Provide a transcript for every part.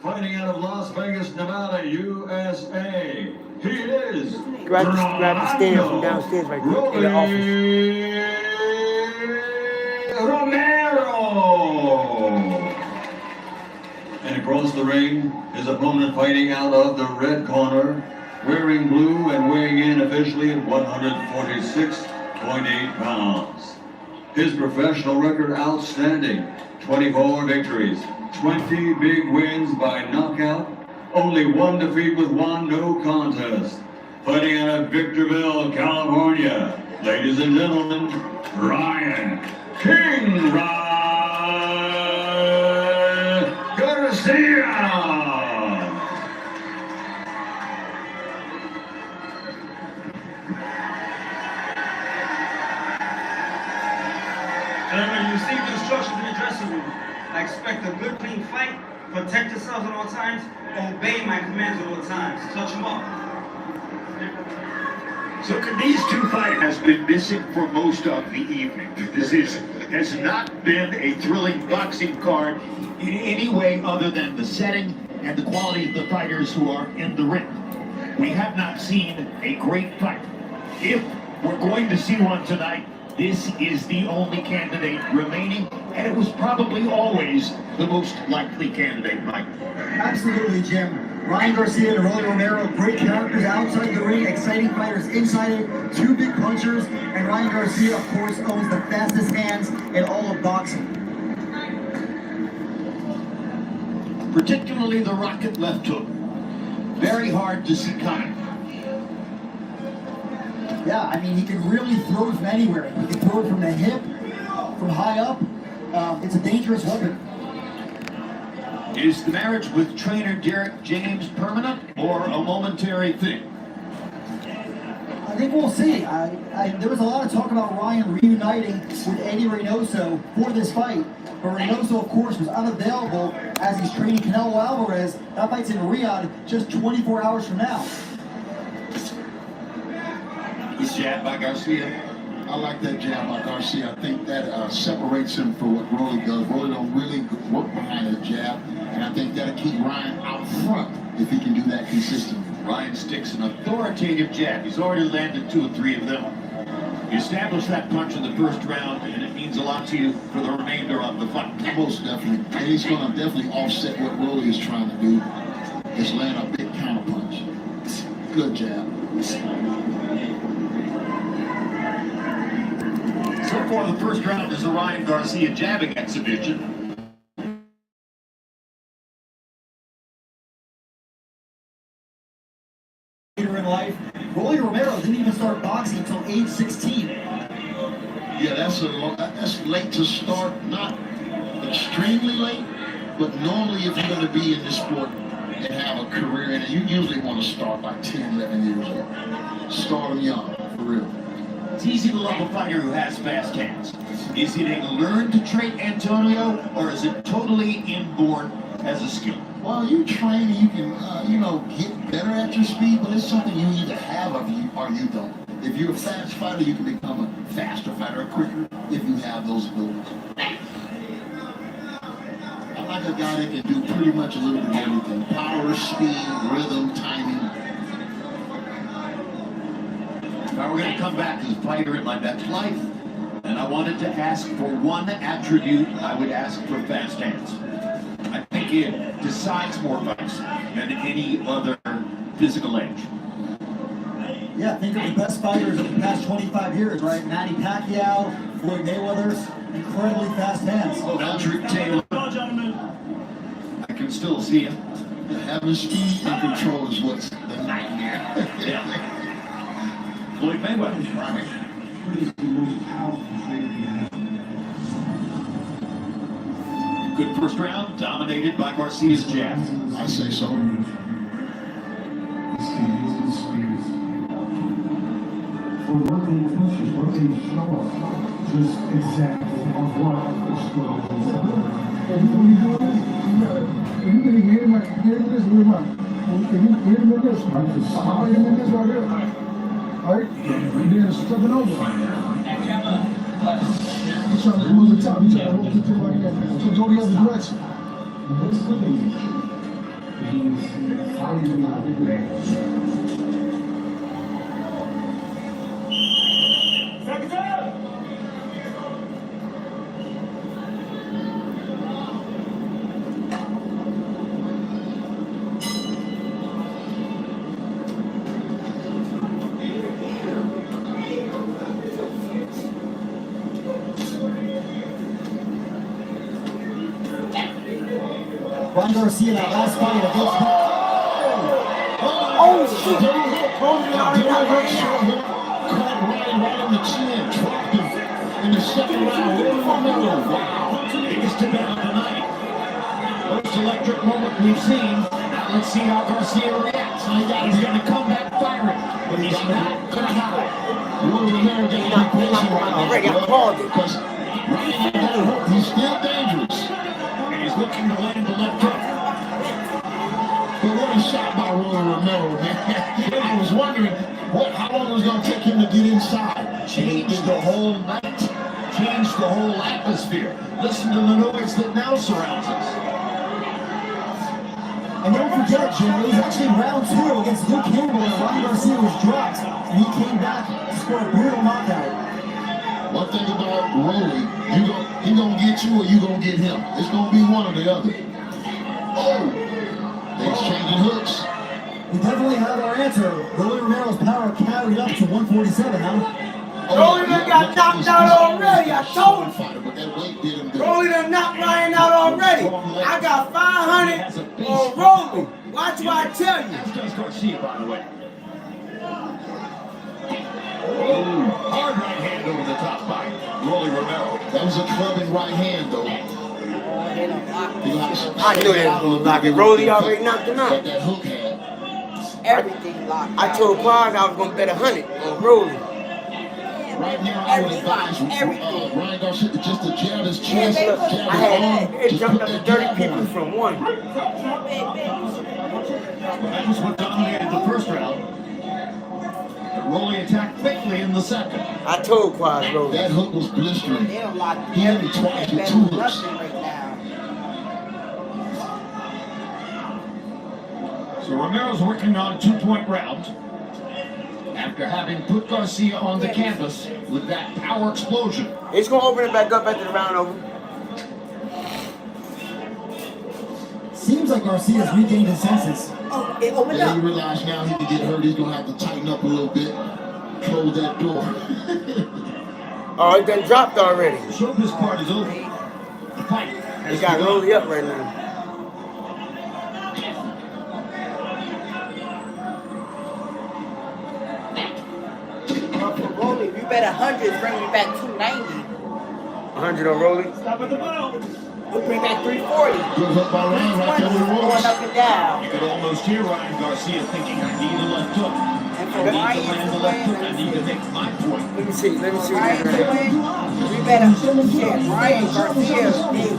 fighting out of Las Vegas, Nevada, USA. He is Grab the stairs from downstairs right quick in the office. Romero! And across the ring, his opponent fighting out of the red corner, wearing blue and weighing in officially at 146.8 pounds. His professional record outstanding, 24 victories, 20 big wins by knockout, only one defeat with one no contest. Fighting out of Victorville, California, ladies and gentlemen, Ryan King Garcia! Gentlemen, you received the instructions in the dressing room. I expect a good, clean fight. Protect yourselves at all times. Obey my commands at all times. Touch them up. So these two fighters has been missing for most of the evening. This has not been a thrilling boxing card in any way other than the setting and the quality of the fighters who are in the ring. We have not seen a great fight. If we're going to see one tonight, this is the only candidate remaining, and it was probably always the most likely candidate, Mike. Absolutely, Jim. Ryan Garcia and Rolly Romero, great characters outside the ring, exciting fighters inside it, two big punchers, and Ryan Garcia, of course, owns the fastest hands in all of boxing. Particularly the rocket left hook. Very hard to see coming. Yeah, I mean, he can really throw it from anywhere. He can throw it from the hip, from high up. It's a dangerous weapon. Is the marriage with trainer Derek James permanent or a momentary thing? I think we'll see. There was a lot of talk about Ryan reuniting with Eddie Reynoso for this fight, but Reynoso, of course, was unavailable as he's training Canelo Alvarez. That fight's in Riyadh just 24 hours from now. Good jab by Garcia. I like that jab by Garcia. I think that separates him for what Rolly does. Rolly don't really work behind the jab, and I think that'll keep Ryan out front if he can do that consistently. Ryan sticks an authoritative jab. He's already landed 2 or 3 of them. You established that punch in the first round, and it means a lot to you for the remainder of the fight. Most definitely. And he's going to definitely offset what Rolly is trying to do, is land a big counter punch. Good jab. So far, the first round is a Ryan Garcia jabbing exhibition. Later in life, Rolly Romero didn't even start boxing until age 16. Yeah, that's late to start. Not extremely late, but normally if you're going to be in this sport and have a career in it, you usually want to start by 10, 11 years old. Start them young, for real. It's easy to love a fighter who has fast hands. Is it a learned trait, Antonio, or is it totally inborn as a skill? Well, you train and you can, get better at your speed, but it's something you either have or you don't. If you're a fast fighter, you can become a faster fighter quicker if you have those abilities. I like a guy that can do pretty much a little bit of everything. Power, speed, rhythm, timing. Now we're going to come back to the fighter in my best life, and I wanted to ask for one attribute. I would ask for fast hands. I think it decides more fights than any other physical edge. Yeah, think of the best fighters of the past 25 years, right? Manny Pacquiao, Floyd Mayweather, incredibly fast hands. Eldrick Taylor. I can still see him. Having speed and control is what's the nightmare. Yeah. Floyd Mayweather. Good first round, dominated by Garcia's jab. I say so. We're working pushes, working slower, just exactly on what is going on. And when you do this, you can hear this rumor. You can hear this one. How you in this right here? Right? And then stepping over. He's trying to pull the top. He's trying to hold the tip like that. So go the other direction. quality to me. Ryan Garcia, that last fight against Oh, shit. Rolly already got right now. Caught Ryan right on the chin, dropped him in the second round. Rolly Romero, wow, biggest event of the night. Most electric moment we've seen. Now let's see how Garcia reacts. He's going to come back firing, but he's not going to have it. Rolly Romero getting that patient right now. Already, I called it. Because Ryan ain't got hurt. He's still dangerous. And he's looking to land the left hook. But what a shot by Rolly Romero, man. I was wondering how long it was going to take him to get inside. Changed the whole night. Changed the whole atmosphere. Listen to the noise that now surrounds us. And don't forget, Jim, it was actually round 2 against Luke Campbell and Ryan Garcia was dropped. And he came back to score a brutal knockout. One thing about Rolly, he gonna get you or you gonna get him. It's gonna be one or the other. Oh! They exchanging hooks. We definitely have our answer. Rolly Romero's power carried up to 147, huh? Rolly done got knocked out already, I told you. Rolly done knocked Ryan out already. I got 500 on Rolly. Watch what I tell you. As does Garcia, by the way. Oh, hard right hand over the top by Rolly Romero. That was a clubbing right hand, though. I knew they was gonna lock it. Rolly already knocked him But out. that hook hand. Everything locked. I told Quaz I was gonna bet 100 on Rolly. Right now, I would advise Ryan Garcia to just to jab his chest, Look, jab his I had arm. it jumped up to 30 people from 1. Well, that was what dominated the first round. But Rolly attacked quickly in the second. I told Quaz Rolly. That hook was blistering. They don't lock He hit me everything. twice They with better 2 do hooks. nothing right now. So Romero's working on a 2-point round after having put Garcia on the canvas with that power explosion. It's gonna open it back up after the round over. Seems like Garcia's regained his senses. Oh, it opened Yeah, up. he realized now he can get hurt. He's gonna have to tighten up a little bit, close that door. Oh, it done dropped already. So this part is over. The fight He has got begun. Rolly up right now. For Rolly, if you bet 100, bring me back 290. 100 on Rolly. Stop at the bell. We'll bring back 340. Good hook by Ryan right there with 320 Royce. going up and down. You could almost hear Ryan Garcia thinking, I need a left hook. And I for need to Ryan land the to left hook. I win, need to make my point. Let me see Ryan what to he's win, we bet shit. Ryan Garcia,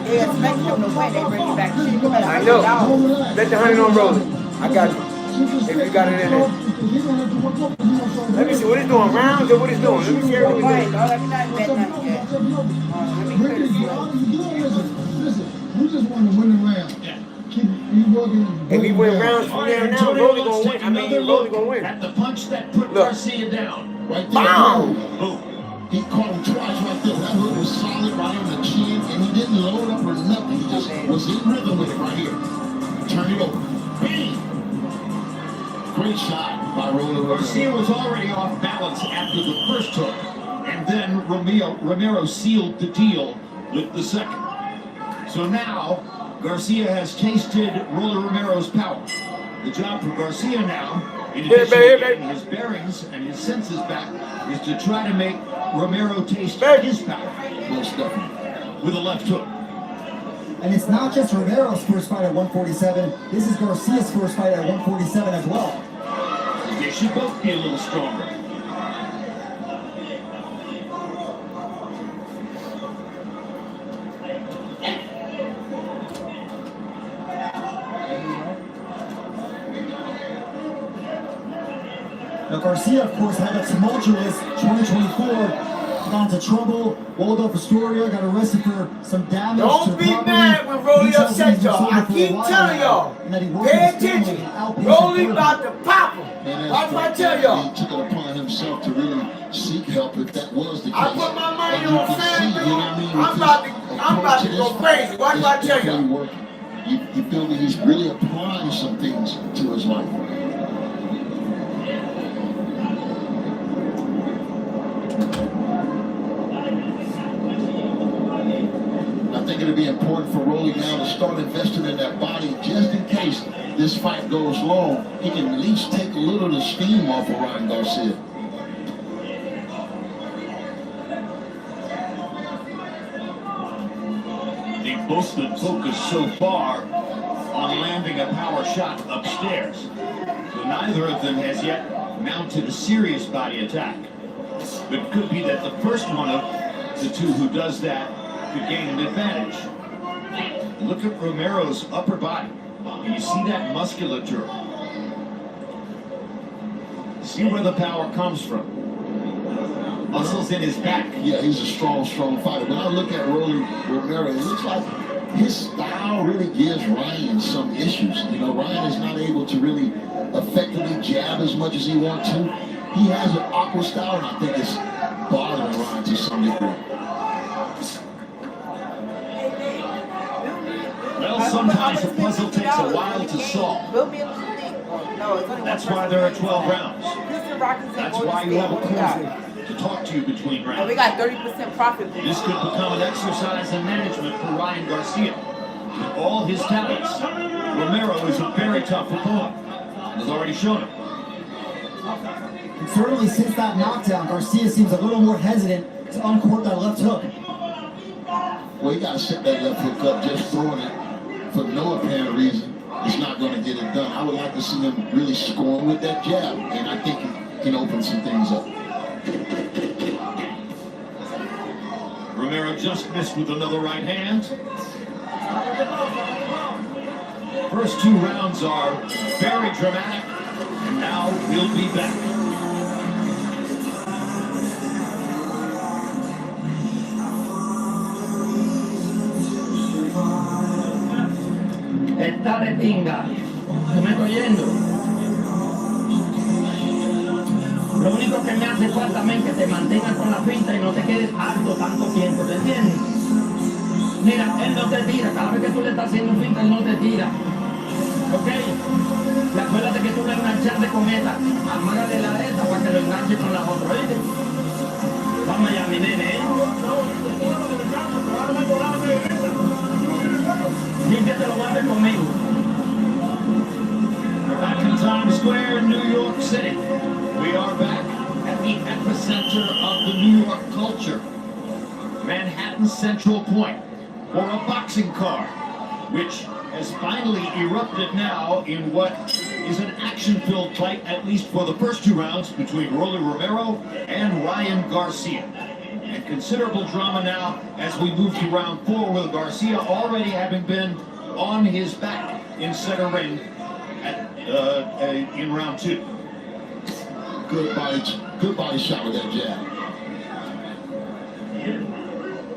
they expect him to win. They bring me back shit. You bet I know. $100. Bet the 100 on Rolly. I got you. If you got it in there. Let me see what it's doing. Rounds or what it's doing. Let me see Oh, everything wait, it's no, doing. let me not bet nothing yet. Let me clear this up. Listen, we just want to win the round. Keep working. If he win rounds from there now, Rolly gonna win. I mean, Rolly gonna win. At the punch that put Look. Garcia down. Right there. Boom! Boom. He caught him twice right there. That hook was solid right on the chin, and he didn't load up or nothing. He just was in rhythm with it right here. Turn it over. Bang! Great shot by Rolly Garcia Romero. was already off balance after the first hook, and then Romero sealed the deal with the second. So now, Garcia has tasted Rolly Romero's power. The job for Garcia now, in Hit it, addition baby, to hit it. getting his bearings and his senses back, is to try to make Romero taste Baby. his power Most definitely. with a left hook. And it's not just Romero's first fight at 147. This is Garcia's first fight at 147 as well. They should both be a little stronger. Now Garcia, of course, had a tumultuous 2024 got into trouble. Waldorf Astoria got arrested for some damage to Don't the be property. mad when Rolly He tells me upset he's been y'all. sober I for a keep while telling now, y'all. and that he works Pay with his family attention. in outpatient Rolly therapy. about to pop him. And Watch what I tell y'all. He took it upon himself to really seek help if that was the case. I put my money And you on can see, FanDuel. you know what I mean, I'm with about his to approach to go this crazy. Watch it's what I tell definitely y'all. working. You feel me? He's really applying some things to his life. I think it'll be important for Rolly now to start investing in that body just in case this fight goes long. He can at least take a little of the steam off of Ryan Garcia. They've both been focused so far on landing a power shot upstairs. So neither of them has yet mounted a serious body attack. But it could be that the first one of the two who does that could gain an advantage. Look at Romero's upper body. And you see that musculature. See where the power comes from. Muscles in his back. Yeah, he's a strong fighter. When I look at Rolly Romero, it looks like his style really gives Ryan some issues. You know, Ryan is not able to really effectively jab as much as he wants to. He has an awkward style, and I think it's bothering Ryan to some degree. Well, sometimes a puzzle takes a while to solve. That's why there are 12 rounds. That's why you have a corner to talk to you between rounds. And we got 30% profit. This could become an exercise in management for Ryan Garcia. With all his talents, Romero is a very tough opponent. Has already shown it. And certainly since that knockdown, Garcia seems a little more hesitant to uncork that left hook. Well, you got to set that left hook up. Just throwing it for no apparent reason is not going to get it done. I would like to see him really scoring with that jab, and I think he can open some things up. Romero just missed with another right hand. First two rounds are very dramatic, and now we'll be back. Está de pinga. ¿Se me está oyendo? Lo único que me hace falta es que te mantengas con la pinta y no te quedes alto tanto tiempo, ¿te entiendes? Mira, él no te tira, cada vez que tú le estás haciendo finta, él no te tira. ¿Ok? Y acuérdate que tú le enganchaste con esta, amágale la esta para que lo enganche con la otra, ¿oíste? Vamos allá, mi nene, ¿eh? Límpiate, lo guardes conmigo. We're back in Times Square, New York City. We are back at the epicenter of the New York culture. Manhattan Central Point for a boxing card, which has finally erupted now in what is an action-filled fight, at least for the first two rounds, between Rolly Romero and Ryan Garcia. And considerable drama now as we move to round 4, with Garcia already having been on his back in center ring in round 2. Good body shot with that jab.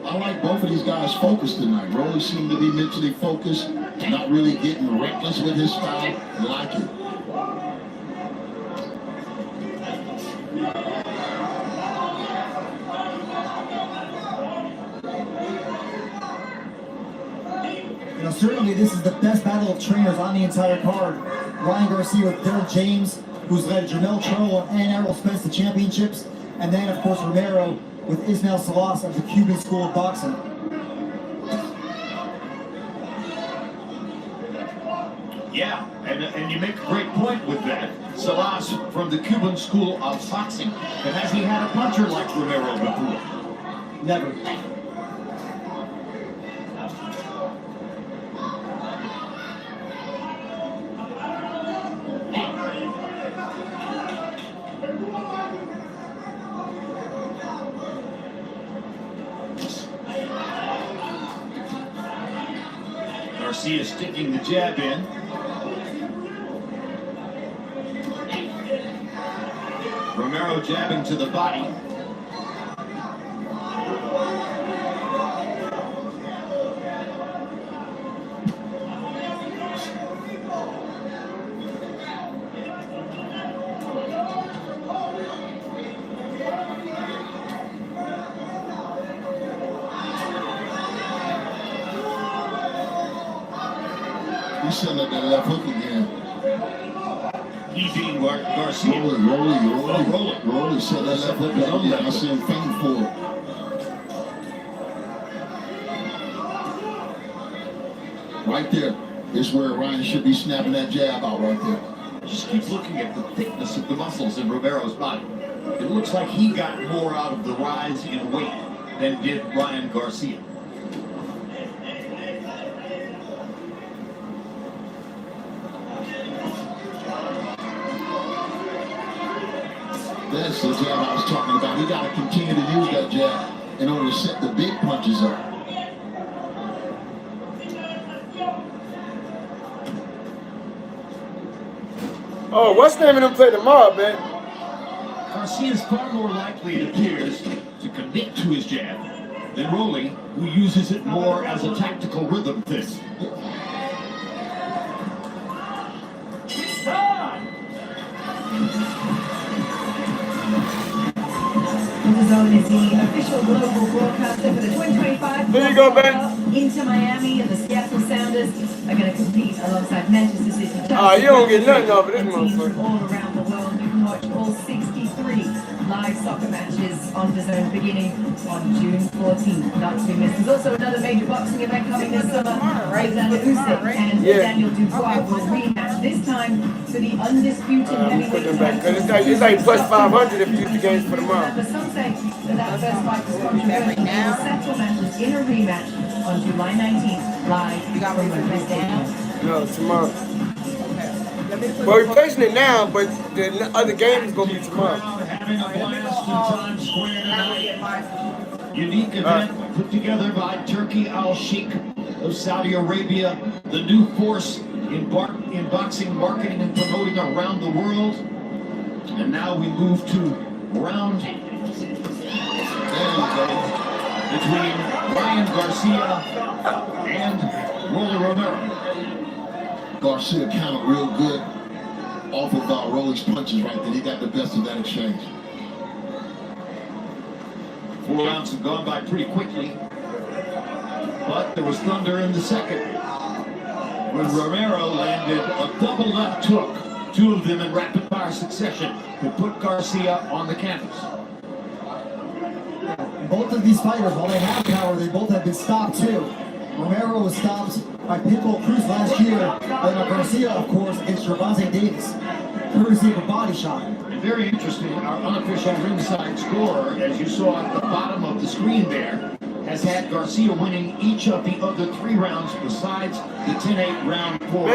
I like both of these guys focused tonight. Rolly seemed to be mentally focused, not really getting reckless with his style. I like it. You know, certainly this is the best battle of trainers on the entire card. Ryan Garcia with Derek James, who's led Jermell Charlo and Errol Spence to championships, and then of course Romero with Ismael Salas of the Cuban School of Boxing. Yeah, and you make a great point with that. Salas from the Cuban School of Boxing. But has he had a puncher like Romero before? Never. Garcia sticking the jab in. Romero jabbing to the body. He's setting up that left hook again. He being Garcia. Rolly set that left hook again. I see him fighting for it. Right there is where Ryan should be snapping that jab out right there. Just keep looking at the thickness of the muscles in Romero's body. It looks like he got more out of the rise in weight than did Ryan Garcia. That's the jab I was talking about. He got to continue to use that jab in order to set the big punches up. Oh, what's the name of them play tomorrow, man? Garcia is far more likely, it appears, to commit to his jab than Rolly, who uses it more as a tactical rhythm thing. DAZN is the official global broadcaster for the 2025 There you go, man. Inter Miami and the Seattle Sounders are going to compete alongside Manchester City. You don't get nothing off of this teams motherfucker. from all around the world. You can watch all 63 live soccer matches on DAZN beginning on June 14th. Not to be missed. There's also another major boxing event coming this summer. Alexander Usyk and Daniel Dubois will rematch, this time for the undisputed heavyweight title. It's like plus 500 if you use the games for tomorrow. But some say that first fight was controversial. The settlement was in a rematch on July 19th, live from Memphis Stadium. No, tomorrow. Well, we're placing it now, but the other game is going to be tomorrow. Having a blast in Times Square tonight. Unique event put together by Turki Al Sheikh of Saudi Arabia, the new force in boxing, marketing, and promoting around the world. And now we move to round between Ryan Garcia and Rolly Romero. Garcia counted real good off of Rolly's punches right there. He got the best of that exchange. 4 rounds have gone by pretty quickly, but there was thunder in the second when Romero landed a double left hook, 2 of them in rapid fire succession, to put Garcia on the canvas. Both of these fighters, while they have power, they both have been stopped too. Romero was stopped by Pitbull Cruz last year, and Garcia, of course, against Gervonta Davis, courtesy of a body shot. And very interesting, our unofficial ringside scorer, as you saw at the bottom of the screen there, has had Garcia winning each of the other 3 rounds besides the 10-8 round for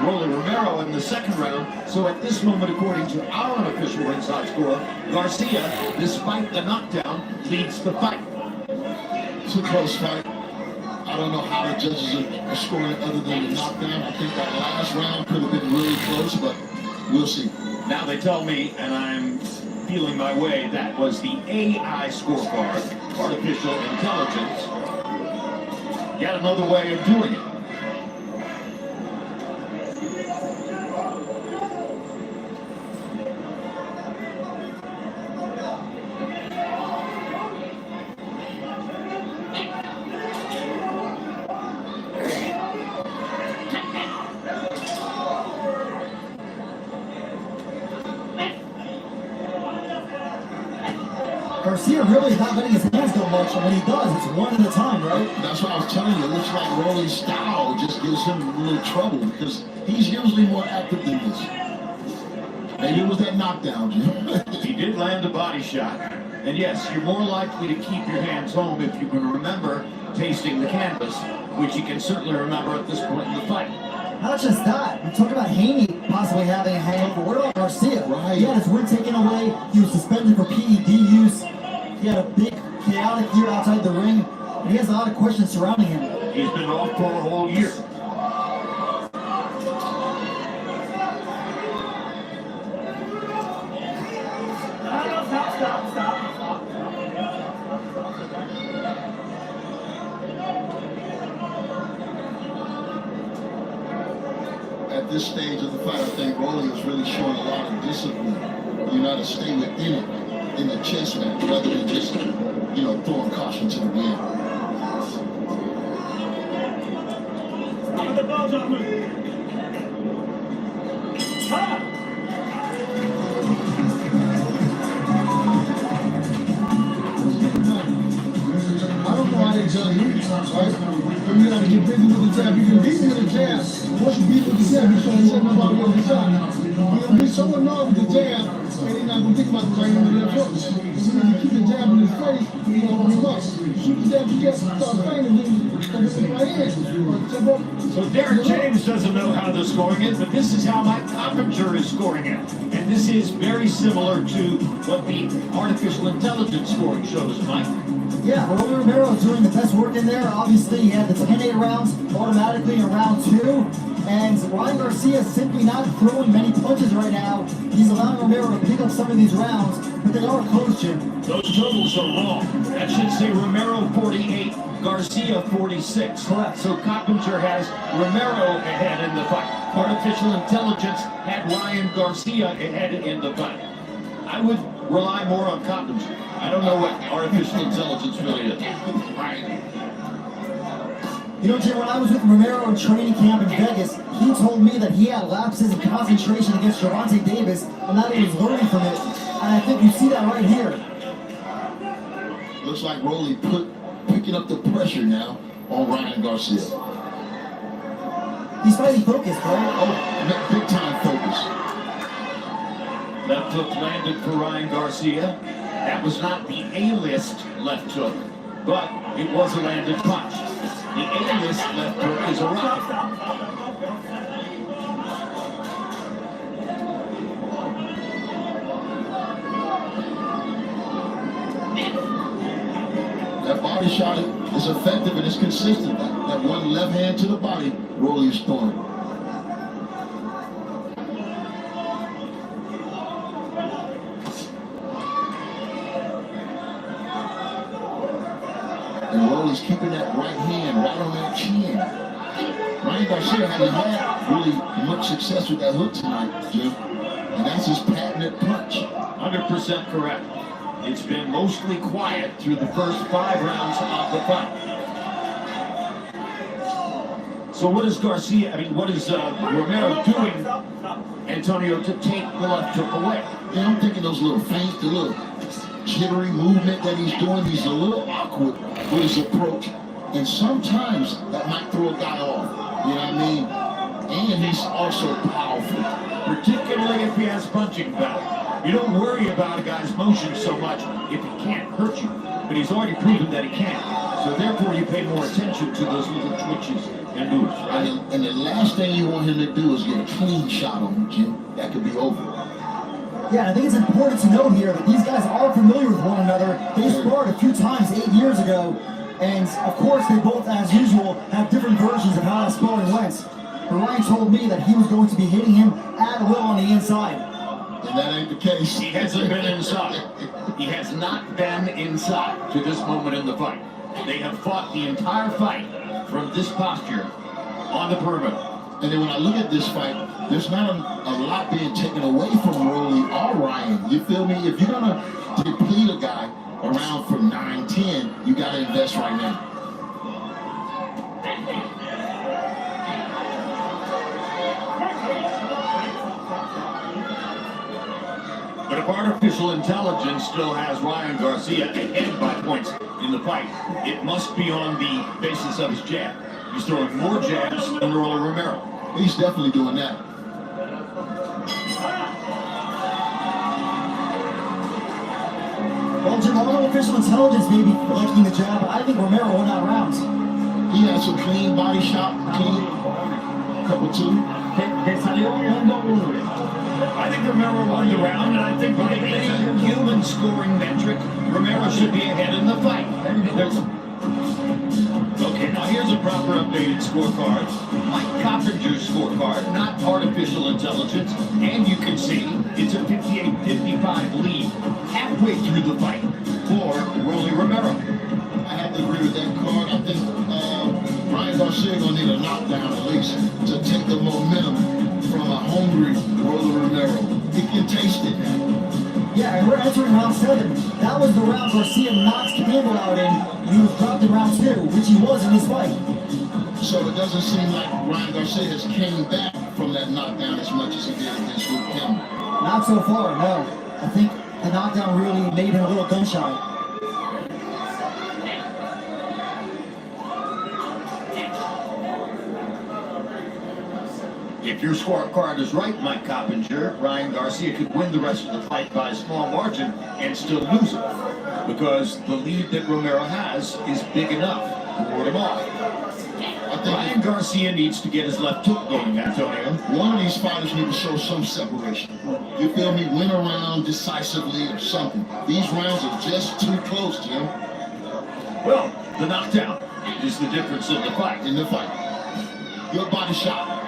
Rolly Romero in the second round. So at this moment, according to our unofficial ringside score, Garcia, despite the knockdown, leads the fight. It's a close fight. I don't know how the judges are scoring it other than the knockdown. I think that last round could have been really close, but we'll see. Now they tell me, and I'm feeling my way, that was the AI scorecard, artificial intelligence. Yet another way of doing it. Garcia really is not letting his hands go much, and when he does, it's one at a time, right? That's what I was telling you. It looks like Rolly's style just gives him a little trouble because he's usually more active than this. Maybe it was that knockdown, Jim. He did land a body shot. And yes, you're more likely to keep your hands home if you can remember tasting the canvas, which you can certainly remember at this point in the fight. Not just that, we're talking about Haney possibly having a hangover. What about Garcia? Right. He had his win taken away. He was suspended for PED use. He had a big, chaotic year outside the ring. And he has a lot of questions surrounding him. He's been off for a whole year. Stop. At this stage of the fight, I think Rolly is really showing a lot of discipline. You know, to stay within it in the chess match rather than just, throwing caution to the wind. I don't know how they tell you, right? But you gotta get busy with the jab. You can beat me with the jab. Once you beat with the jab, you're showing somebody on the shot. You're gonna be so annoyed with the jab, and you're not gonna think about the right hand of their foot. So you keep the jab in his face, you're gonna hold him up. Shoot the jab, you get start fainting, then you come with the right hand. So Derek James doesn't know how they're scoring it, but this is how Mike Coppinger is scoring it. And this is very similar to what the artificial intelligence scoring shows, Mike. Yeah, Rolly Romero is doing the best work in there. Obviously, he had the 10-8 rounds automatically in round 2. And Ryan Garcia is simply not throwing many punches right now. He's allowing Romero to pick up some of these rounds, but they are close, Jim. Those totals are wrong. That should say Romero 48, Garcia 46. Correct. So Coppinger has Romero ahead in the fight. Artificial intelligence had Ryan Garcia ahead in the fight. I would rely more on Coppinger. I don't know what artificial intelligence really is. You know, Jim, when I was with Romero in training camp in Vegas, he told me that he had lapses in concentration against Gervonta Davis, and that he was learning from it. And I think you see that right here. Looks like Rolly picking up the pressure now on Ryan Garcia. He's fighting focused, right? Oh, big time focus. Left hook landed for Ryan Garcia. That was not the A-list left hook, but it was a landed punch. The A-list left hook is a rocket. That body shot is effective and it's consistent. That one left hand to the body, Rolly is throwing. And Rolly's keeping that right hand right on that chin. Ryan Garcia hasn't had really much success with that hook tonight, Jim. And that's his patented punch. 100% correct. It's been mostly quiet through the first 5 rounds of the fight. So what is what is Romero doing, Antonio, to take the left hook away? Yeah, I'm thinking those little feints, the little jittery movement that he's doing. He's a little awkward with his approach. And sometimes that might throw a guy off. You know what I mean? And he's also powerful. Particularly if he has punching power. You don't worry about a guy's motion so much if he can't hurt you. But he's already proven that he can. So therefore you pay more attention to those little twitches and moves, right? And the last thing you want him to do is get a clean shot on him, Jim. That could be over. Yeah, I think it's important to note here that these guys are familiar with one another. They sparred a few times 8 years ago. And of course, they both, as usual, have different versions of how that sparring went. But Ryan told me that he was going to be hitting him at will on the inside. And that ain't the case. He hasn't been inside. He has not been inside to this moment in the fight. They have fought the entire fight from this posture on the perimeter. And then when I look at this fight, there's not a lot being taken away from Rolly or Ryan. You feel me? If you're going to deplete a guy around from 9-10, you got to invest right now. But if artificial intelligence still has Ryan Garcia ahead by points in the fight, it must be on the basis of his jab. He's throwing more jabs than Rolly Romero. He's definitely doing that. Well, Jim, although artificial intelligence may be liking the jab, but I think Romero won that round. He had some clean body shot, clean couple two. I think Romero won the round, and I think by any human scoring metric, Romero should be ahead in the fight. Okay, now here's a proper updated scorecard. Mike Coppinger's scorecard, not artificial intelligence, and you can see it's a 58-55 lead halfway through the fight for Rolly Romero. I have to agree with that card. I think Ryan Garcia gonna need a knockdown at least to take the momentum from a hungry Rolly Romero. He can taste it now. Yeah, and we're entering round 7. That was the round Garcia knocked Campbell out in. He was dropped in round 2, which he was in this fight. So it doesn't seem like Ryan Garcia has came back from that knockdown as much as he did against Luke Campbell. Not so far, no. I think the knockdown really made him a little gun shy. If your scorecard is right, Mike Coppinger, Ryan Garcia could win the rest of the fight by a small margin and still lose it. Because the lead that Romero has is big enough to ward him off. Ryan Garcia needs to get his left hook going, Antonio. One of these fighters need to show some separation. You feel me? Win a round decisively or something. These rounds are just too close, Jim. Well, the knockdown is the difference in the fight. In the fight. Good body shot.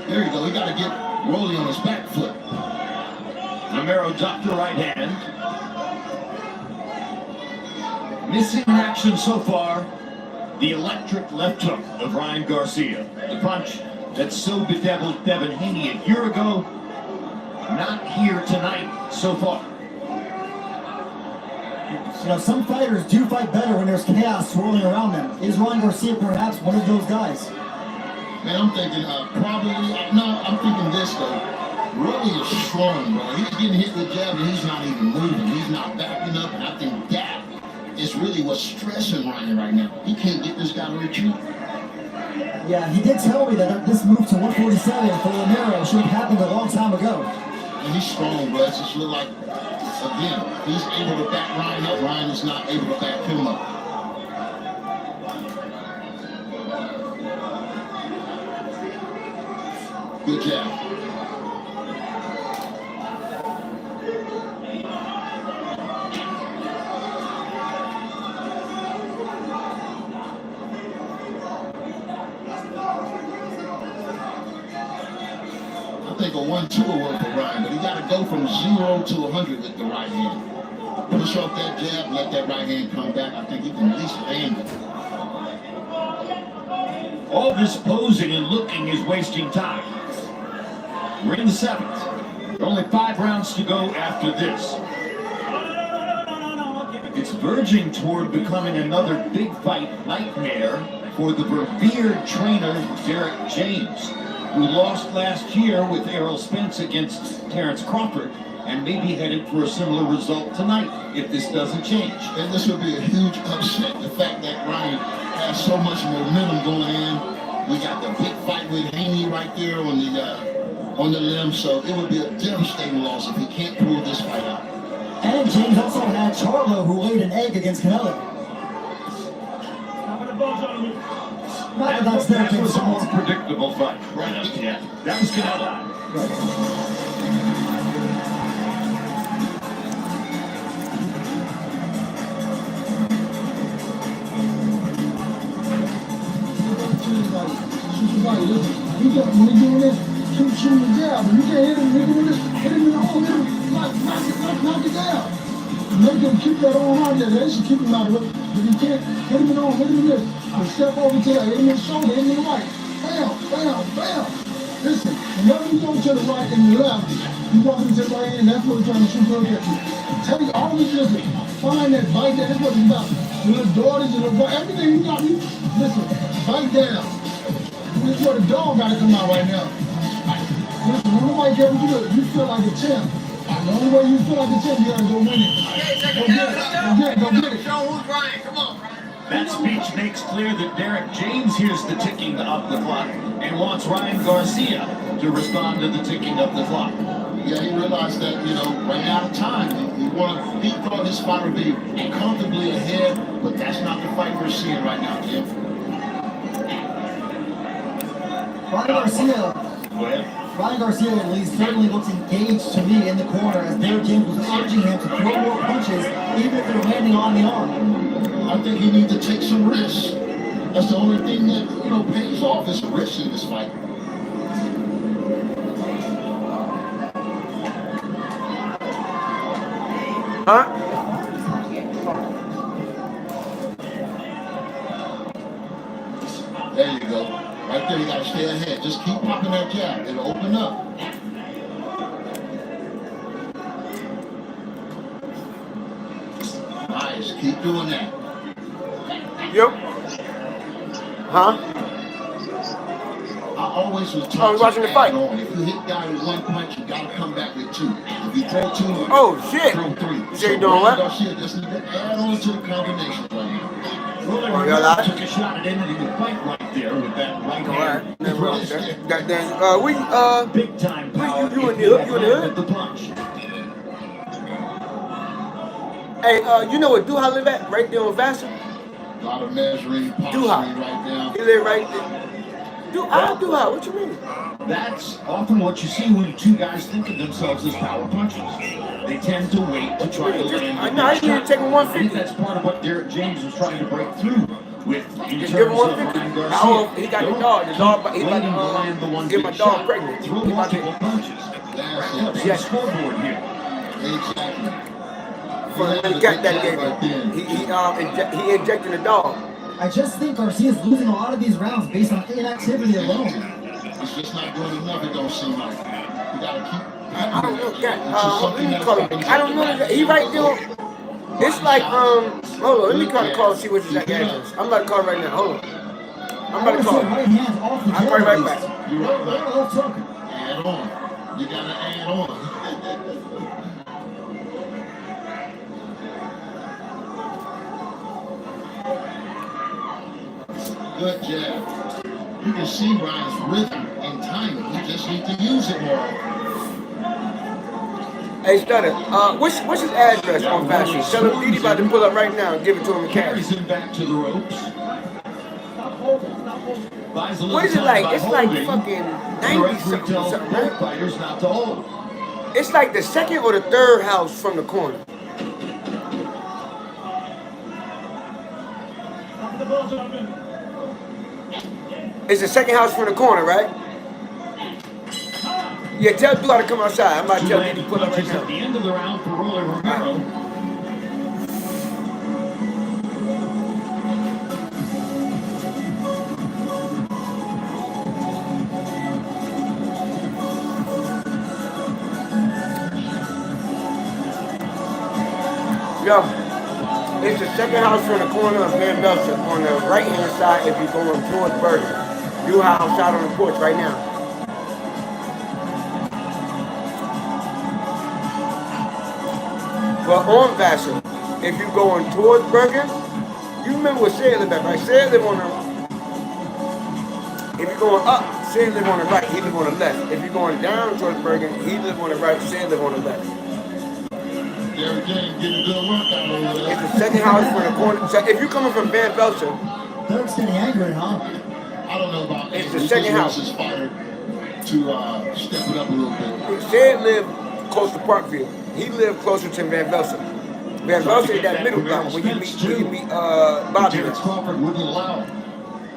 There you go. He got to get Rolly on his back foot. Romero dropped the right hand. Missing in action so far, the electric left hook of Ryan Garcia. The punch that so bedeviled Devin Haney a year ago, not here tonight so far. You know, some fighters do fight better when there's chaos swirling around them. Is Ryan Garcia perhaps one of those guys? Man, I'm thinking I'm thinking this though. Rolly is strong, bro. He's getting hit with jab and he's not even moving. He's not backing up, and I think that is really what's stressing Ryan right now. He can't get this guy to retreat. Yeah, he did tell me that this move to 147 for Romero should have happened a long time ago. And he's strong, bro. It's just look like, again, he's able to back Ryan up. Ryan is not able to back him up. Good job. I think a 1-2 will work for Ryan, but he got to go from 0 to 100 with the right hand. Push off that jab, let that right hand come back. I think he can at least land it. All this posing and looking is wasting time. We're in the 7th. There are only 5 rounds to go after this. It's verging toward becoming another big fight nightmare for the revered trainer Derek James, who lost last year with Errol Spence against Terrence Crawford, and may be headed for a similar result tonight if this doesn't change. And this would be a huge upset, the fact that Ryan has so much momentum going in. We got the big fight with Haney right there on the limb, so it would be a devastating loss if he can't pull this fight out. And James also had Charlo, who laid an egg against Canelo. That was a more predictable fight. Right. Yeah, that was Canelo. When he doing this, shoot the jab. When you can't hit him with this, hit him in the hole, hit him, knock it down. Make him keep that arm out there. They should keep him out of it. If you can't, hit him in the arm, hit him in this. And step over to that, hit him in the shoulder, hit him in the right. Bam, bam, bam. Listen, whenever you go to the right and the left, you walk into the right hand, that's what we're trying to shoot up at you. Tell you, always listen, find that, bite that, that's what it's about. The little daughters and everything you got, listen, bite down. This is where the dog got to come out right now. Listen, when nobody cares what you do, you feel like a champ. The only way you feel like a champ, you got to go win it. Go get it. Show who's Ryan. Come on. That speech makes clear that Derek James hears the ticking of the clock and wants Ryan Garcia to respond to the ticking of the clock. Yeah, he realized that, ran out of time. He thought his fight would be comfortably ahead, but that's not the fight we're seeing right now, Jim. Ryan Garcia at least certainly looks engaged to me in the corner as Derek James was urging him to throw more punches, even if they're landing on the arm. I think he needs to take some risks. That's the only thing that, pays off is risks in this fight. Huh? There you go. Right there, you got to stay ahead. Just keep popping that jab. It'll open up. Nice. Keep doing that. Yep. Huh? I always was Oh, taught you watching to the fight? add on. If you hit guy with one punch, you gotta come back with two. If you throw two, Oh, shit. throw three. You say you doing what? Garcia just need to add on to the combination right now. Rolly You got Romero that? took a shot at ending the fight right there with that right All hand. right. Never wrong there. Goddamn. Big time power. you in if the he hood? had You in the hood? landed the punch. Hey, you know where Duha live at? Right there on Vassar? A lot of measuring, posturing Duha. right now. He live right there. Duha, what you mean? That's often what you see when two guys think of themselves as power punchers. They tend to wait to try to land I the know, I next need to shot. take him I 150. think that's part of what Derek James was trying to break through with in Just terms give him of 150. Ryan He Garcia. got the Don't dog. The dog, keep he about waiting to land the to one get big my dog shot. pregnant. Throw He about multiple to, punches. That's Rack up it. the scoreboard here. Exactly. when he got that game, he injecting the dog. I just think Garcia's losing a lot of these rounds based on inactivity alone. It's just not doing enough, it don't seem like. You gotta keep. I don't know, God, let me call him. I don't know, he right there. It's like, hold on, let me call and see what his address. I'm about to call right now, hold on. I'm about to call him. Right hands off the I'll call you right back. You're right. Left hook. Add on. You gotta add on. Good jab. You can see Ryan's rhythm and timing. He just needs to use it more. Hey, Stutter, what's his address on Fashion? Tell him Didi about to pull up right now and give it to him in cash. Carries him back to the ropes. Buys a little What is it time like? by It's like holding. fucking The 90 referee something, tells something, both right? fighters not to hold. It's like the second or the third house from the corner. It's the second house from the corner, right? Yeah, tell Duha to come outside. I'm about to Two tell Didi landed to pull up right punches at the now. end of the round for Rolly Romero. Yo, it's the second house from the corner of Van Belsen on the right hand side if you're going towards Bergen. Duha outside on the porch right now. But on Vassar, if you're going towards Bergen, you remember where Sarah lived at, right? Sarah lived on the, if you're going up, Sarah lived on the right, he lived on the left. If you're going down towards Bergen, he lived on the right, Sarah lived on the left. Derek James getting good workout over there. It's the second house from the corner. So if you're coming from Van Belsen, Derek's getting angry, huh? I don't know about It's that. the He second just wants house. his fighter to step it up a little bit. Sarah lived close to Parkview. He lived closer to Van Belsen. Van Belsen is that middle block when you meet Bobby. Terrence Crawford wouldn't allow.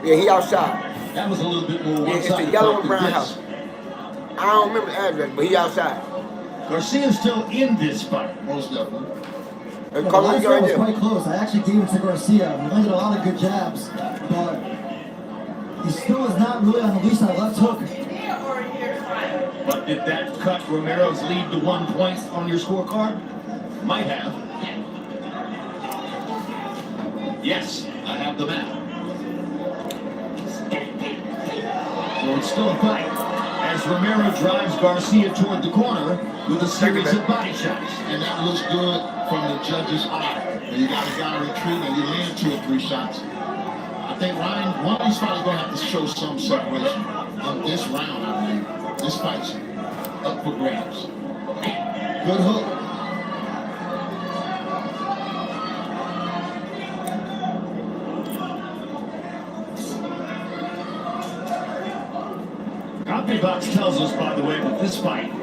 Yeah, he outside. That was a little bit more Yeah, it's one-sided the yellow fight and than brown this. house. I don't remember the address, but he outside. Garcia's still in this fight. Most definitely. Yeah, the Call him last right round was there. quite close. I actually gave it to Garcia. He landed a lot of good jabs, but he still is not really on the leash that left hook. But did that cut Romero's lead to 1 point on your scorecard? Might have. Yes, I have the map. So it's still a fight as Romero drives Garcia toward the corner with a series of body shots. And that looks good from the judge's eye. And you got a guy retreat and you land 2 or 3 shots. I think Ryan, one of these fighters going to have to show some separation in this round, I believe. This fight's up for grabs. Good hook. CompuBox tells us, by the way, that this fight,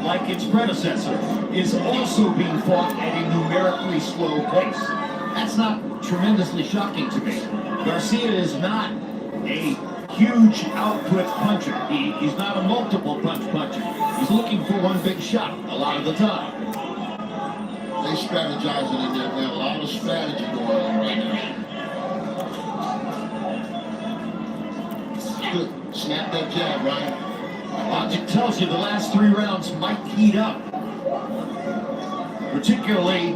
like its predecessor, is also being fought at a numerically slow pace. That's not tremendously shocking to me. Garcia is not a huge output puncher. He's not a multiple puncher. He's looking for one big shot a lot of the time. They strategizing in there, man. A lot of strategy going on right now. Good. Snap that jab, Ryan. Logic tells you the last 3 rounds might heat up. Particularly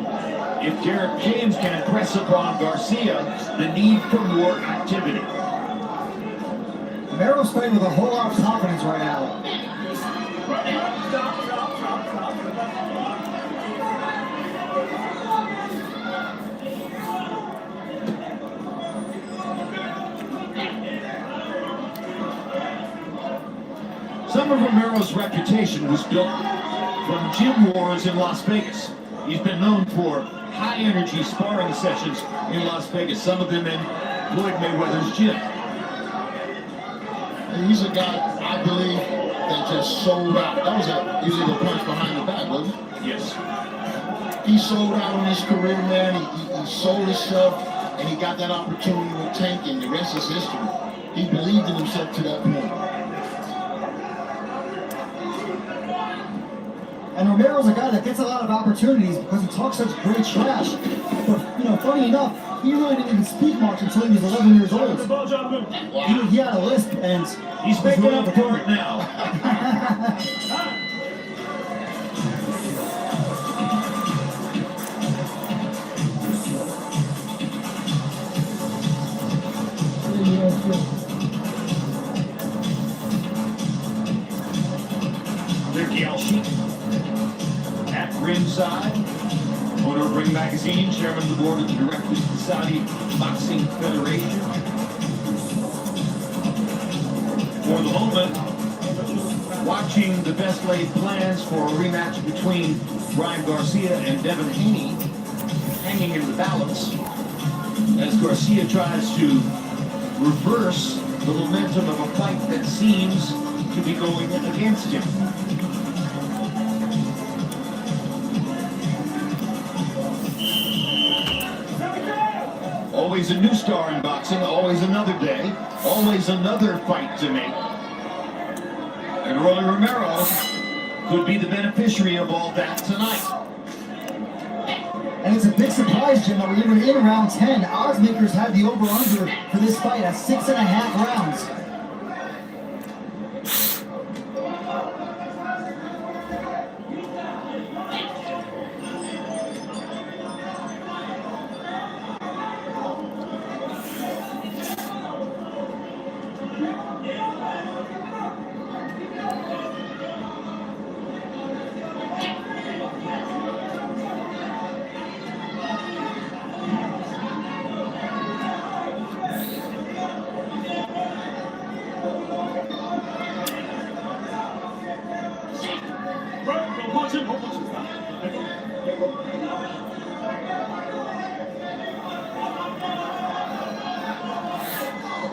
if Derek James can impress upon Garcia the need for more activity. Romero's fighting with a whole lot of confidence right now. Some of Romero's reputation was built from gym wars in Las Vegas. He's been known for high-energy sparring sessions in Las Vegas, some of them in Floyd Mayweather's gym. And he's a guy, I believe, that just sold out. That was usually the punch behind the back, wasn't it? Yes. He sold out on his career, man. He sold himself, and he got that opportunity with Tank, and the rest is history. He believed in himself to that point. And Romero's a guy that gets a lot of opportunities because he talks such great trash. But, you know, funny enough, he really didn't even speak much until he was 11 years old. He had a lisp, and he's making up for it now. Ricky Al-Sheikh at ringside, owner of Ring Magazine, chairman of the board of directors of the Saudi Boxing Federation. For the moment, watching the best laid plans for a rematch between Ryan Garcia and Devin Haney hanging in the balance as Garcia tries to reverse the momentum of a fight that seems to be going against him. Always a new star in boxing, always another day, always another fight to make. And Rolly Romero could be the beneficiary of all that tonight. And it's a big surprise, Jim, that we're even in round 10. Odds makers had the over-under for this fight at 6.5 rounds.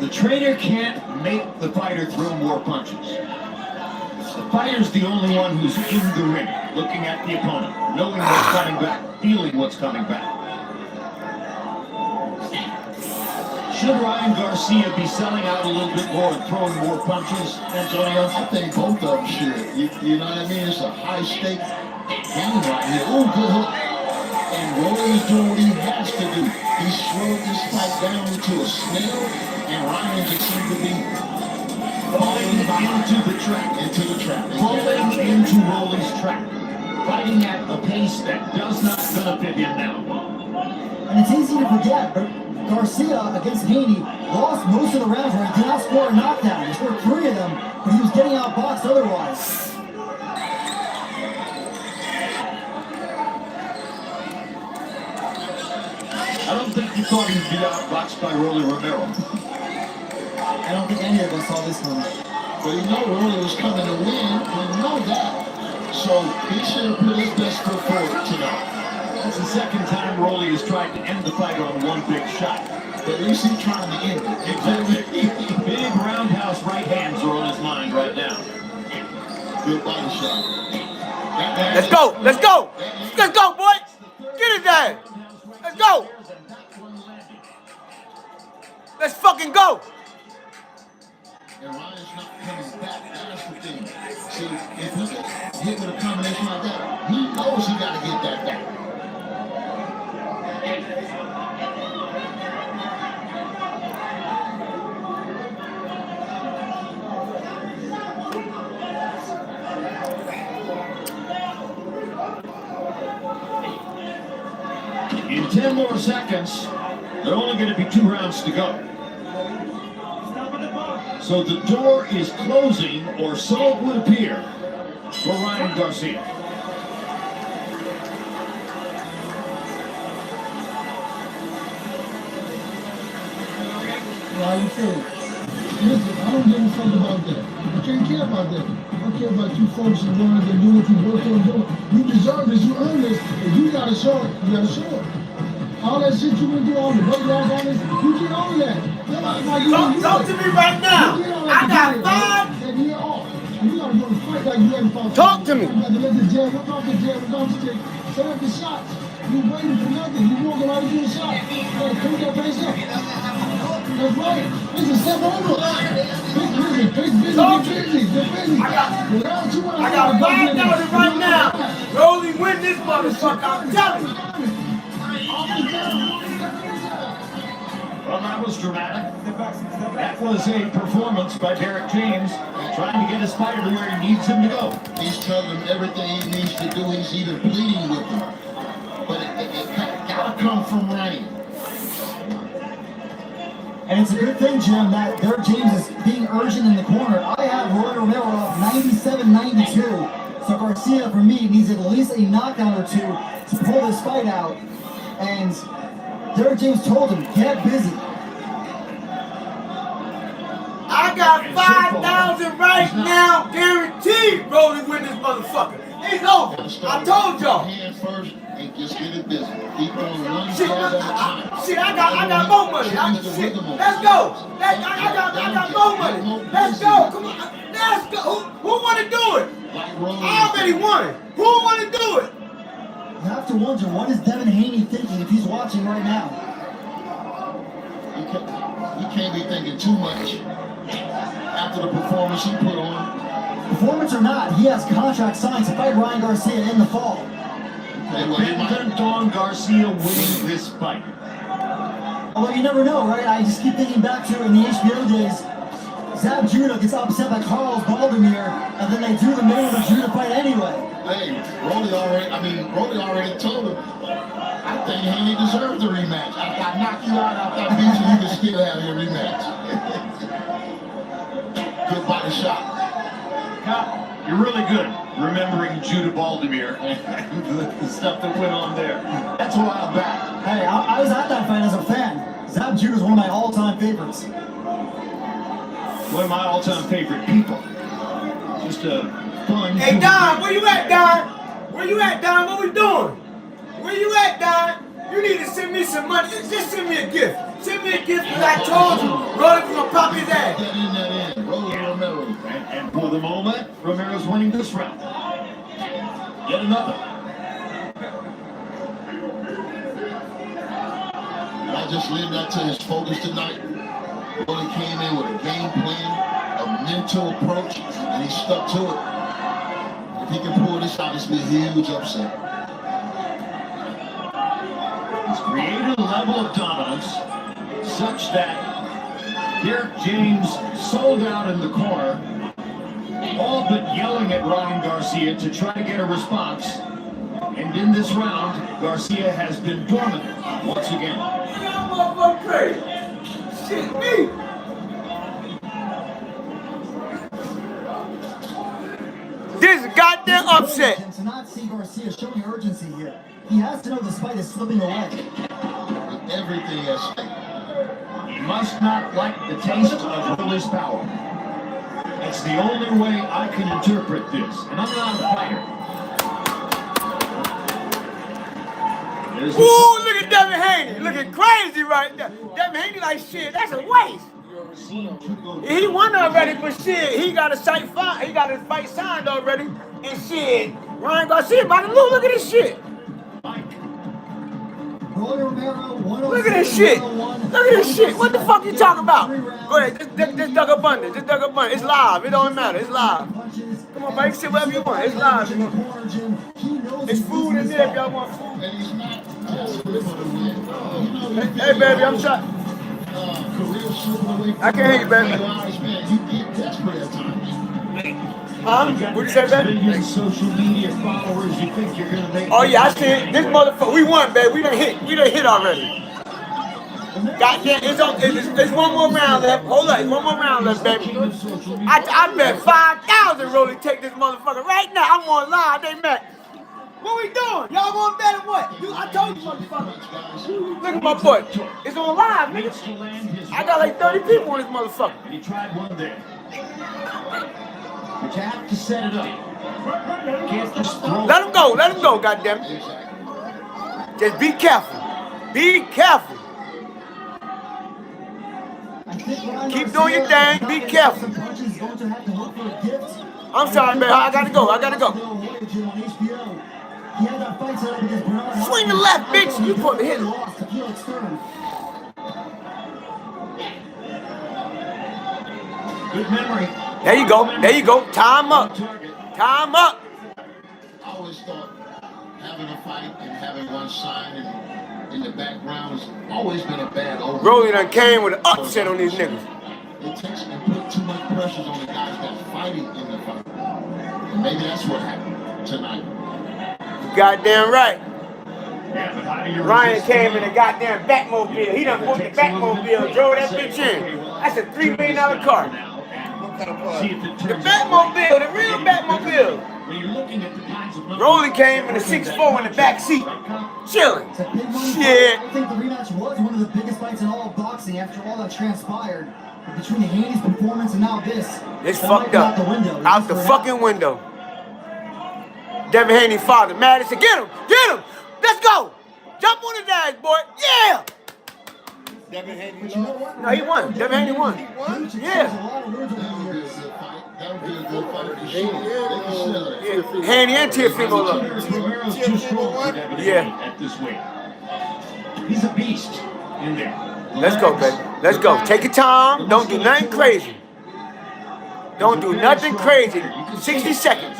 The trainer can't make the fighter throw more punches. The fighter's the only one who's in the ring, looking at the opponent, knowing what's coming back, feeling what's coming back. Should Ryan Garcia be selling out a little bit more and throwing more punches, Antonio? I think both of them should. You know what I mean? It's a high-stake game right here. Oh, good hook. And Rolly's doing what he has to do. He slowed this fight down into a snail, and Ryan just seemed to be falling into the trap. Falling into Rolly's trap. Fighting at a pace that does not benefit him now. And it's easy to forget, but Garcia against Haney lost most of the rounds where he did not score a knockdown. He scored 3 of them, but he was getting outboxed otherwise. I don't think you thought he'd be outboxed by Rolly Romero. I don't think any of us saw this one. But you know Rolly was coming to win. We know that. So he should have put his best foot forward tonight. That's the second time Rolly has tried to end the fight on one big shot. But at least he's trying to end it. Exactly. Big roundhouse right hands are on his mind right now. Good body shot. Let's go. Let's go. Let's go, boy. Get it there. Let's go. Let's fucking go. And Ryan's not coming back. That's the thing. See, if he gets hit with a combination like that, he knows he got to get that back. In 10 more seconds, there are only going to be 2 rounds to go. So the door is closing, or so it would appear, for Ryan Garcia. How you feel? Listen, I don't give a fuck about that. I can't care about that. I care about you folks and going and doing what you work on doing. You deserve this, you earn this. If you gotta show it, you gotta show it. All that shit you been doing, all the weight loss, all this, you get on that. Talk to me right now. I got 5. That year off. And you gotta go to fight like you hadn't fought. Talk to me. You gotta let the jab, look off the jab, look off the stick. Set up the shots. You waiting for nothing. You walking out and doing shots. You gotta pick that pace up. That's right. This is step over. It's busy. I got 5,000 right now. Rolly win this motherfucker. I'm telling you. Well, that was dramatic. That was a performance by Derek James, trying to get his fighter to where he needs him to go. He's telling him everything he needs to do. He's even pleading with him. But it gotta come from Ryan. And it's a good thing, Jim, that Derek James is being urgent in the corner. I have Roy Romero up 97-92. So Garcia, for me, needs at least a knockdown or two to pull this fight out. And Derek James told him, get busy. I got 5,000 right now, guaranteed. Rolly win this motherfucker. It's over. I told y'all. Hand first and just get it busy. Keep on one Shit, jab at a time. shit, I got more money. Shit, let's go. I got more money. Let's go. Come on. Let's go. Who want to do it? I already won it. Who want to do it? You have to wonder, what is Devin Haney thinking if he's watching right now? You can't be thinking too much after the performance he put on. Performance or not, he has contract signed to fight Ryan Garcia in the fall. Dependent on Garcia winning this fight. Although you never know, right? I just keep thinking back to in the HBO days, Zab Judah gets upset by Carlos Baldomir, and then they do the middle of the Judah fight anyway. Hey, Rolly already told him, I think Haney deserves the rematch. After I knock you out, after I beat you, you can still have your rematch. Good body shot. You're really good remembering Judah Baldomir and the stuff that went on there. That's a while back. Hey, I was at that fight as a fan. Zab Judah is one of my all-time favorites. One of my all-time favorite people. Just a fun. Hey, Don, where you at, Don? Where you at, Don? What we doing? Where you at, Don? You need to send me some money. Just send me a gift. Send me a gift because I told you Rolly was going to pop his ass. That in. Rolly Romero. And for the moment, Romero's winning this round. Yet another. And I just leave that to his focus tonight. Rolly came in with a game plan, a mental approach, and he stuck to it. If he can pull this out, this will be a huge upset. He's created a level of dominance such that Derek James sold out in the corner, all but yelling at Ryan Garcia to try to get a response. And in this round, Garcia has been dormant once again. Y'all motherfucker crazy. Shit, me. This is a goddamn upset. And to not see Garcia showing urgency here, he has to know this fight is slipping away. With everything at stake. He must not like the taste of Rolly's power. That's the only way I can interpret this. And I'm not a fighter. Ooh, look at Devin Haney. Looking crazy right there. Devin Haney like, shit, that's a waste. He won already, but shit, he got a fight signed already. And shit, Ryan Garcia about to lose. Look at this shit. Look at this shit. Look at this shit. What the fuck you talking about? Go ahead, just Doug Abundant. Just Doug Abundant. It's live. It don't matter. It's live. Come on, baby. Sit wherever you want. It's live. It's food in there if y'all want food. Hey, baby, I'm shot. I can't hear you, baby. Huh? What you say, baby? Social media followers, you think you're gonna make? Oh yeah, I see it. This motherfucker, we won, baby. We done hit already. Goddamn, it's one more round left. Hold on, it's one more round left, baby. I bet 5,000 Rolly take this motherfucker right now. I'm on live, they met. What we doing? Y'all want to bet or what? I told you, motherfucker. Look at my boy. It's on live, nigga. I got like 30 people on this motherfucker. He tried one there. But you have to set it up. Can't just throw. Let him go, goddammit. Just be careful. Be careful. Keep doing your thing, be careful. I'm sorry, man. I gotta go. Swing the left, bitch. You put the hit. Good memory. There you go. Time up. I always thought having a fight and having one sign in the background has always been a bad omen. Rolly done came with an upset on these niggas. It takes and put too much pressure on the guys that's fighting in the fight. And maybe that's what happened tonight. Goddamn right. Yeah, but how do you Ryan came in a goddamn Batmobile. He done booked the Batmobile, drove that bitch in. That's a $3 million car. The Batmobile, the real Batmobile. Rolly came in a 6'4" in the back seat, chilling. Shit. I think the rematch was one of the biggest fights in all of boxing after all that transpired. But between the Haney's performance and now this, It's fucked up. Out the fucking window. Devin Haney's father, Madison, get him! Let's go! Jump on his ass, boy! Yeah! Devin Haney lost. No, he won. Devin Haney won. Yeah. That would be a good fight for sure. Haney and Teofimo up. Yeah. At this weight. He's a beast in there. Let's go, baby. Let's go. Take your time. Don't do nothing crazy. Don't do nothing crazy. 60 seconds.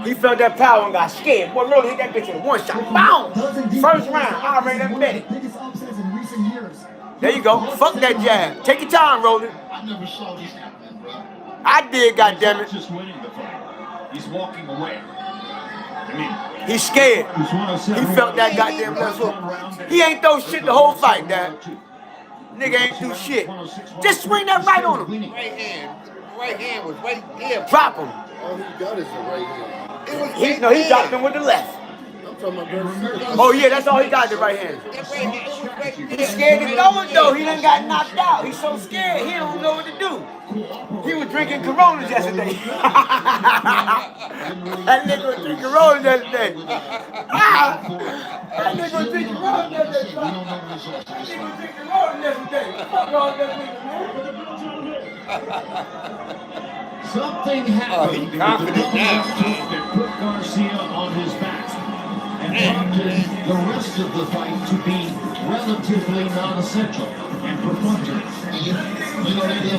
He felt that power and got scared. Boy, Rolly hit that bitch in one shot. Boom! First round. I already done bet it. Biggest upsets in recent years. There you go. Fuck that jab. Take your time, Rolly. I never saw this happening, bro. I did, goddammit. He's just winning the fight. He's walking away. I mean, He's scared. He felt that goddamn left hook. He ain't throw shit the whole fight, Dad. Nigga ain't do shit. Just swing that right on him. Right hand was right there. Drop him. All he got is the right hand. It was He dropped him with the left. I'm talking about Garcia. Oh yeah, that's all he got, the right hand. That right hand, it was right there. He's scared to throw it though. He done got knocked out. He's so scared he don't know what to do. He was drinking Coronas yesterday. That nigga was drinking Coronas yesterday. That nigga was drinking Coronas yesterday. That nigga was drinking Coronas yesterday. Fuck all that nigga, man. something happened. He's confident now. That put Garcia on his back and prompted the rest of the fight to be relatively non-essential and perfunctory. You know, they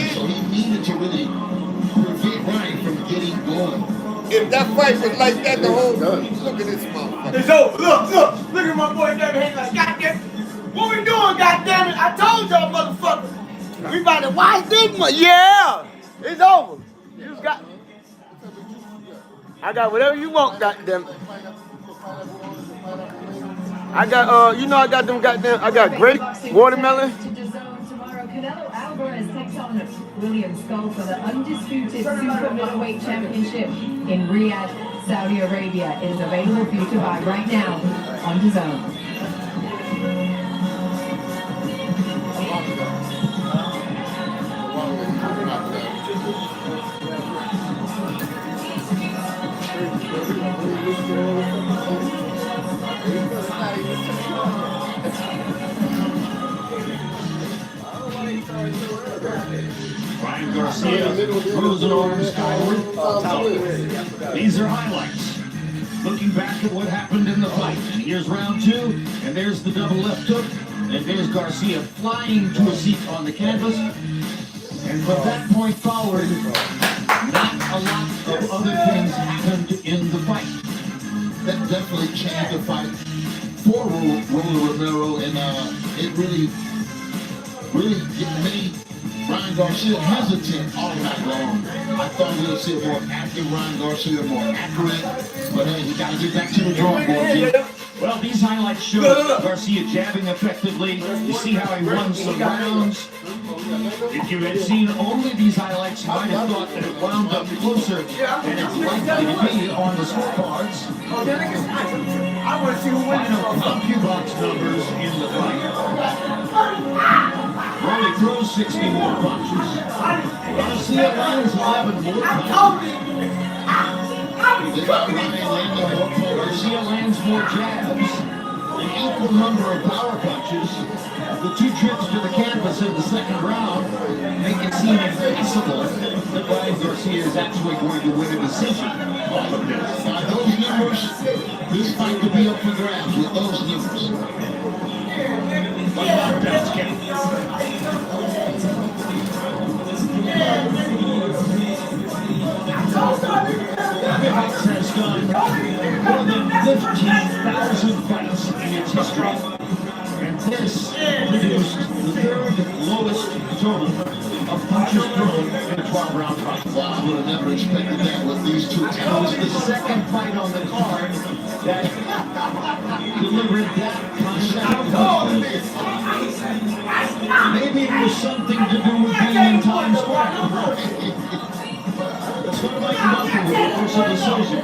so he needed to really prevent Ryan from getting going. If that fight was like that, the whole look at this motherfucker. It's over. Look at my boy Devin Haney like, goddamn, what we doing, goddammit? I told y'all, motherfucker. We about to watch this one. Yeah, it's over. You just got. I got whatever you want, goddammit. I got, I got them goddamn. I got grape, watermelon. Canelo Alvarez takes on William Skull for the undisputed super middleweight championship in Riyadh, Saudi Arabia. It is available for you to buy right now on DAZN. Ryan Garcia throws an arm skyward. These are highlights. Looking back at what happened in the fight. And here's round two, and there's the double left hook. And there's Garcia flying to a seat on the canvas. And from that point forward, not a lot of other things happened in the fight. That definitely changed the fight for Rolly Romero, and it really made Ryan Ryan Garcia hesitant all night long. I thought we would see a more active Ryan Garcia, more accurate. But hey, we got to get back to the drawing board, G. Well, these highlights show Garcia jabbing effectively. You see how he won some rounds. If you had seen only these highlights, you might have thought that it wound up closer than it's likely to be on the scorecards. I want to see who wins. A few box numbers in the fight. Rolly throws 60 more punches. Garcia lands 11 more punches. Garcia lands more jabs. An equal number of power punches. The 2 trips to the canvas in the second round make it seem impossible that Ryan Garcia is actually going to win a decision off of this. By those numbers, this fight could be up for grabs with those numbers. But knockdowns count. Fox has done more than 15,000 fights in its history. And this produced the 3rd lowest total of punches thrown in a 12-round fight. Wow, I would have never expected that with these two That was talents. the second fight on the card that delivered that kind of punches. Maybe it was something to do with being in Times Square. Let's go to Mike Duncan with the first decision.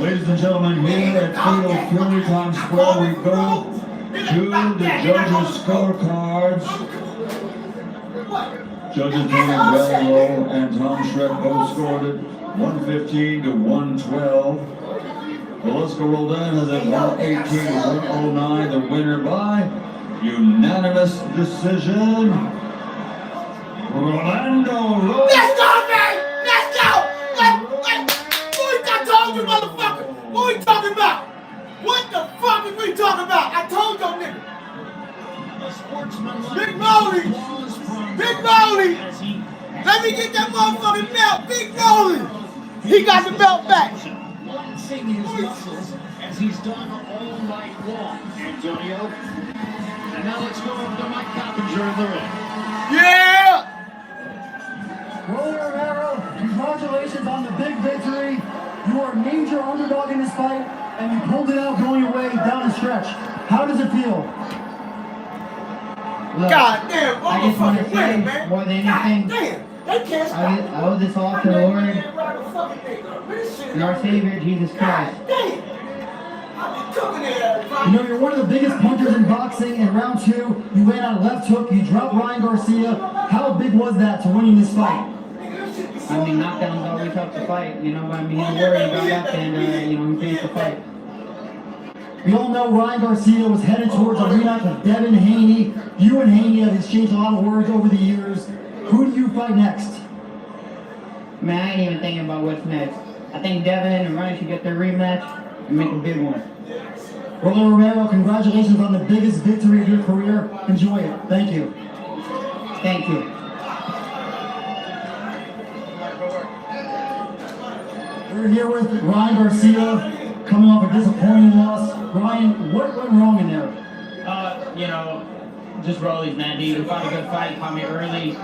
Ladies and gentlemen, here at Fatal Fury Times Square, we go to the judges' scorecards. Judges Tony Bello and Tom Schreck both scored it 115 to 112. Velasco Roldan has it 118 to 109. The winner by unanimous decision, Rolando Roldan. Let's go, man! Let's go! What I told you, motherfucker? What we talking about? What the fuck is we talking about? I told y'all nigga. Big Molly! Big Molly! Let me get that motherfucking belt! Big Molly! He got the belt back! Flexing his muscles as he's done all night long, Antonio. And now let's go over to Mike Coppinger in the ring. Yeah! Rolly Romero, congratulations on the big victory. You are a major underdog in this fight, and you pulled it out going away down the stretch. How does it feel? Look, God damn, I just want to motherfucking say, winning, man! more than God anything, damn! They can't stop. I owe this all to the Lord and our Savior, Jesus Christ. Damn! I've been cooking it at You know, you're one of the biggest punchers in boxing. In round 2, you went on a left hook, you dropped Ryan Garcia. How big was that to winning this fight? I mean, knockdowns always help the fight, you know, I mean, he worried, he got up and, you know, he finished the fight. We all know Ryan Garcia was headed towards a rematch with Devin Haney. You and Haney have exchanged a lot of words over the years. Who do you fight next? Man, I ain't even thinking about what's next. I think Devin and Ryan should get their rematch and make a big one. Rolly Romero, congratulations on the biggest victory of your career. Enjoy it. Thank you. Thank you. We're here with Ryan Garcia, coming off a disappointing loss. Ryan, what went wrong in there? You know, just Rolly's, man. He fought a good fight, caught me early.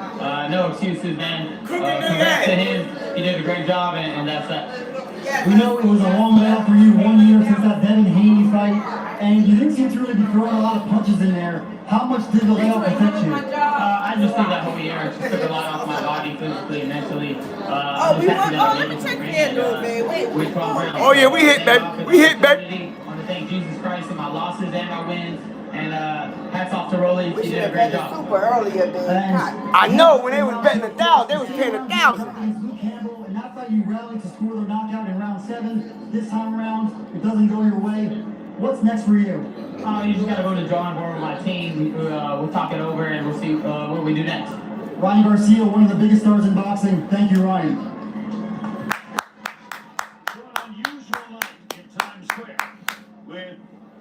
No excuses, man. Congrats to him. He did a great job, and that's that. We know it was a long layoff for you, 1 year since that Devin Haney fight, and you didn't seem to really be throwing a lot of punches in there. How much did the layoff affect you? I just think that whole year just took a lot off my body, physically and mentally. Let me check your head, baby. Oh yeah, we hit, baby. We hit, baby. I want to thank Jesus Christ for my losses and my wins. And hats off to Rolly. He did a great job. And I know when they was betting $1,000, they was paying $1,000. Luke Campbell, and that's how you rallied to score the knockout in round 7. This time around, it doesn't go your way. What's next for you? You just got to go to the drawing board with my team. We'll talk it over and we'll see what we do next. Ryan Garcia, one of the biggest stars in boxing. Thank you, Ryan. Unusual night in Times Square, with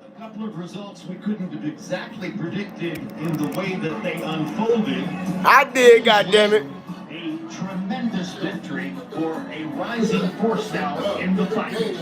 a couple of results we couldn't have exactly predicted in the way that they unfolded. I did, goddammit. A tremendous victory for a rising force now in the fight.